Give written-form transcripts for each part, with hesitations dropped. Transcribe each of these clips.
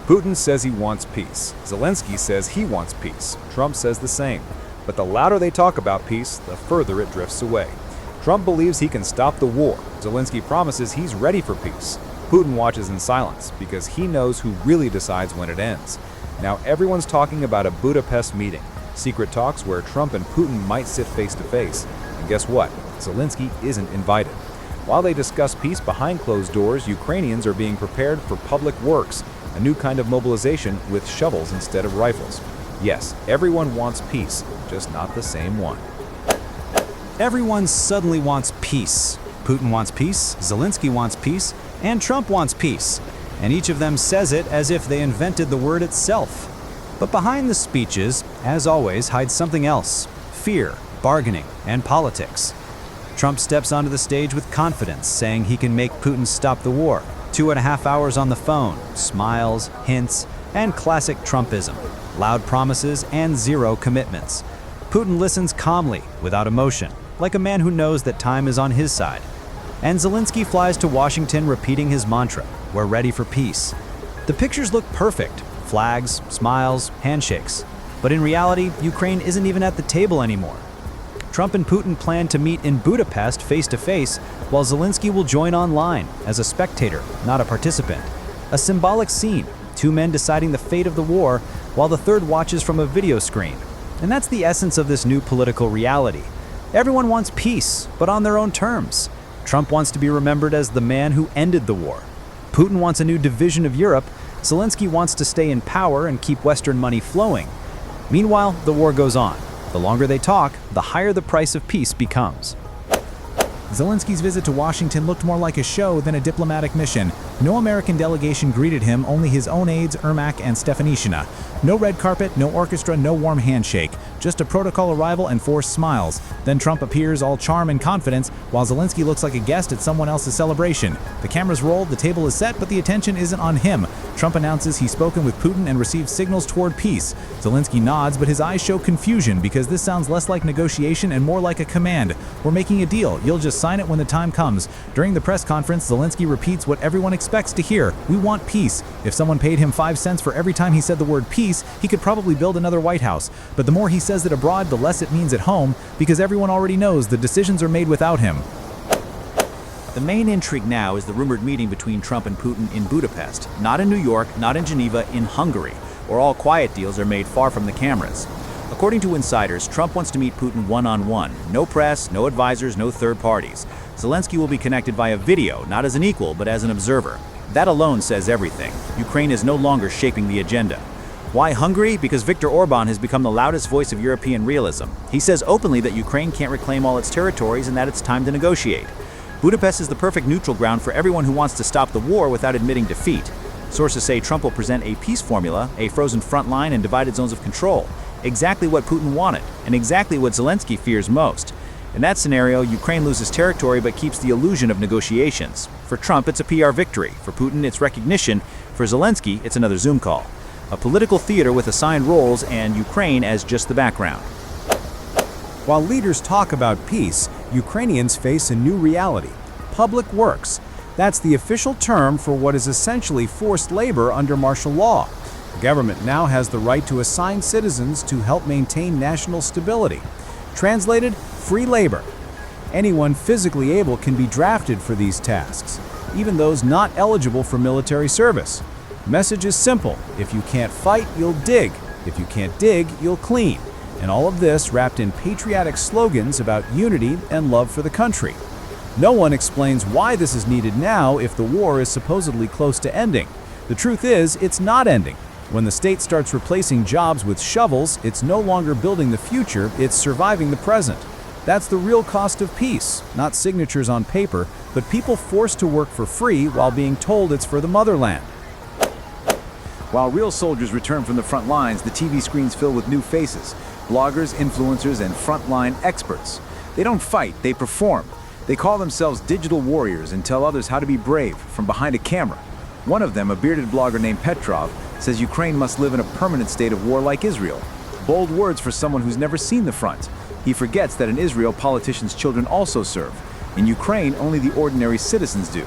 Putin says he wants peace. Zelensky says he wants peace. Trump says the same. But the louder they talk about peace, the further it drifts away. Trump believes he can stop the war. Zelensky promises he's ready for peace. Putin watches in silence because he knows who really decides when it ends. Now everyone's talking about a Budapest meeting, secret talks where Trump and Putin might sit face to face. And guess what? Zelensky isn't invited. While they discuss peace behind closed doors, Ukrainians are being prepared for public works, a new kind of mobilization with shovels instead of rifles. Yes, everyone wants peace, just not the same one. Everyone suddenly wants peace. Putin wants peace, Zelensky wants peace, and Trump wants peace. And each of them says it as if they invented the word itself. But behind the speeches, as always, hides something else: fear, bargaining, and politics. Trump steps onto the stage with confidence, saying he can make Putin stop the war. 2.5 hours on the phone, smiles, hints, and classic Trumpism. Loud promises and zero commitments. Putin listens calmly, without emotion, like a man who knows that time is on his side. And Zelensky flies to Washington repeating his mantra: "We're ready for peace." The pictures look perfect: flags, smiles, handshakes. But in reality, Ukraine isn't even at the table anymore. Trump and Putin plan to meet in Budapest face-to-face, while Zelensky will join online as a spectator, not a participant. A symbolic scene, two men deciding the fate of the war, while the third watches from a video screen. And that's the essence of this new political reality. Everyone wants peace, but on their own terms. Trump wants to be remembered as the man who ended the war. Putin wants a new division of Europe. Zelensky wants to stay in power and keep Western money flowing. Meanwhile, the war goes on. The longer they talk, the higher the price of peace becomes. Zelensky's visit to Washington looked more like a show than a diplomatic mission. No American delegation greeted him, only his own aides, Ermak and Stefanishina. No red carpet, no orchestra, no warm handshake. Just a protocol arrival and forced smiles. Then Trump appears all charm and confidence, while Zelensky looks like a guest at someone else's celebration. The cameras roll, the table is set, but the attention isn't on him. Trump announces he's spoken with Putin and received signals toward peace. Zelensky nods, but his eyes show confusion because this sounds less like negotiation and more like a command. "We're making a deal. You'll just sign it when the time comes." During the press conference, Zelensky repeats what everyone expects to hear: "We want peace." If someone paid him 5 cents for every time he said the word peace, he could probably build another White House. But the more he says it abroad, the less it means at home, because everyone already knows the decisions are made without him. The main intrigue now is the rumored meeting between Trump and Putin in Budapest, not in New York, not in Geneva, in Hungary, where all quiet deals are made far from the cameras. According to insiders, Trump wants to meet Putin one-on-one. No press, no advisors, no third parties. Zelensky will be connected via video, not as an equal, but as an observer. That alone says everything. Ukraine is no longer shaping the agenda. Why Hungary? Because Viktor Orban has become the loudest voice of European realism. He says openly that Ukraine can't reclaim all its territories and that it's time to negotiate. Budapest is the perfect neutral ground for everyone who wants to stop the war without admitting defeat. Sources say Trump will present a peace formula, a frozen front line and divided zones of control. Exactly what Putin wanted, and exactly what Zelensky fears most. In that scenario, Ukraine loses territory but keeps the illusion of negotiations. For Trump, it's a PR victory. For Putin, it's recognition. For Zelensky, it's another Zoom call. A political theater with assigned roles and Ukraine as just the background. While leaders talk about peace, Ukrainians face a new reality: public works. That's the official term for what is essentially forced labor under martial law. The government now has the right to assign citizens to help maintain national stability. Translated, free labor. Anyone physically able can be drafted for these tasks, even those not eligible for military service. Message is simple: if you can't fight, you'll dig. If you can't dig, you'll clean. And all of this wrapped in patriotic slogans about unity and love for the country. No one explains why this is needed now if the war is supposedly close to ending. The truth is, it's not ending. When the state starts replacing jobs with shovels, it's no longer building the future, it's surviving the present. That's the real cost of peace, not signatures on paper, but people forced to work for free while being told it's for the motherland. While real soldiers return from the front lines, the TV screens fill with new faces: bloggers, influencers, and frontline experts. They don't fight, they perform. They call themselves digital warriors and tell others how to be brave from behind a camera. One of them, a bearded blogger named Petrov, says Ukraine must live in a permanent state of war like Israel. Bold words for someone who's never seen the front. He forgets that in Israel, politicians' children also serve. In Ukraine, only the ordinary citizens do.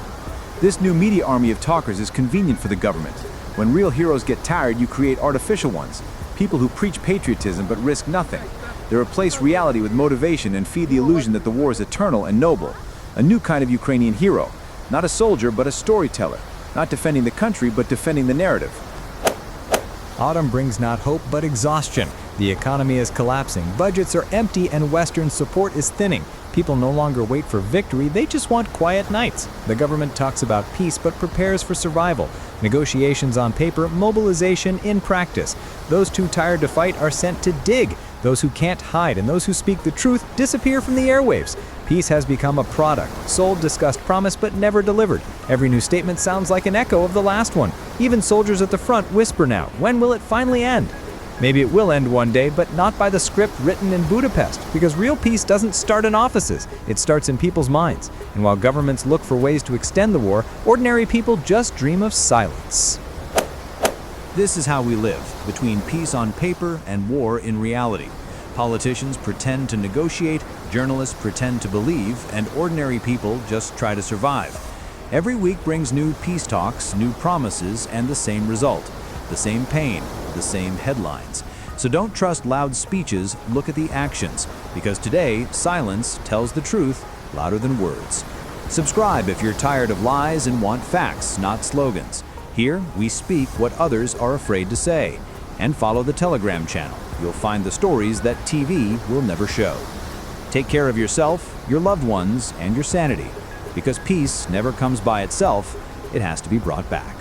This new media army of talkers is convenient for the government. When real heroes get tired, you create artificial ones. People who preach patriotism but risk nothing. They replace reality with motivation and feed the illusion that the war is eternal and noble. A new kind of Ukrainian hero. Not a soldier, but a storyteller. Not defending the country, but defending the narrative. Autumn brings not hope, but exhaustion. The economy is collapsing, budgets are empty, and Western support is thinning. People no longer wait for victory, they just want quiet nights. The government talks about peace, but prepares for survival. Negotiations on paper, mobilization in practice. Those too tired to fight are sent to dig. Those who can't hide and those who speak the truth disappear from the airwaves. Peace has become a product, sold, discussed, promised, but never delivered. Every new statement sounds like an echo of the last one. Even soldiers at the front whisper now, when will it finally end? Maybe it will end one day, but not by the script written in Budapest, because real peace doesn't start in offices, it starts in people's minds. And while governments look for ways to extend the war, ordinary people just dream of silence. This is how we live, between peace on paper and war in reality. Politicians pretend to negotiate, journalists pretend to believe, and ordinary people just try to survive. Every week brings new peace talks, new promises, and the same result. The same pain, the same headlines. So don't trust loud speeches, look at the actions, because today, silence tells the truth louder than words. Subscribe if you're tired of lies and want facts, not slogans. Here, we speak what others are afraid to say. And follow the Telegram channel. You'll find the stories that TV will never show. Take care of yourself, your loved ones, and your sanity. Because peace never comes by itself, it has to be brought back.